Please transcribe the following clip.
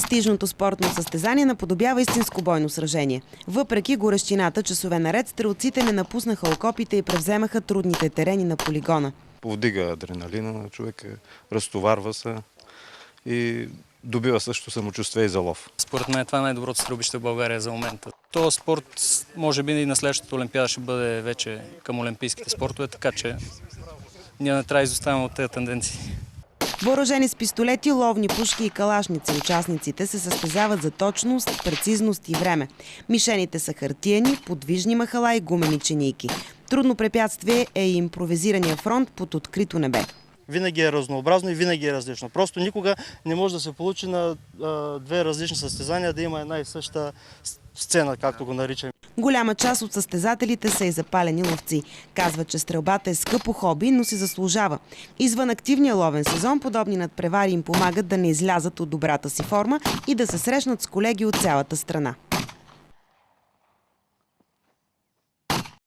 Престижното спортно състезание наподобява истинско бойно сражение. Въпреки горещината, часове наред стрелците не напуснаха окопите и превземаха трудните терени на полигона. Повдига адреналина на човека, разтоварва се и добива също самочувствие и за лов. Според мен това е най-доброто стрелбище в България за момента. Този спорт може би и на следващата олимпиада ще бъде вече към олимпийските спортове, така че ние не трябва да изоставяме от тези тенденции. Въоръжени с пистолети, ловни пушки и калашници, участниците се състезават за точност, прецизност и време. Мишените са хартиени, подвижни махала и гумени чинийки. Трудно препятствие е и импровизирания фронт под открито небе. Винаги е разнообразно и винаги е различно. Просто никога не може да се получи на две различни състезания да има една и съща сцена, както го наричаме. Голяма част от състезателите са и запалени ловци. Казват, че стрелбата е скъпо хоби, но си заслужава. Извън активния ловен сезон, подобни надпревари им помагат да не излязат от добрата си форма и да се срещнат с колеги от цялата страна.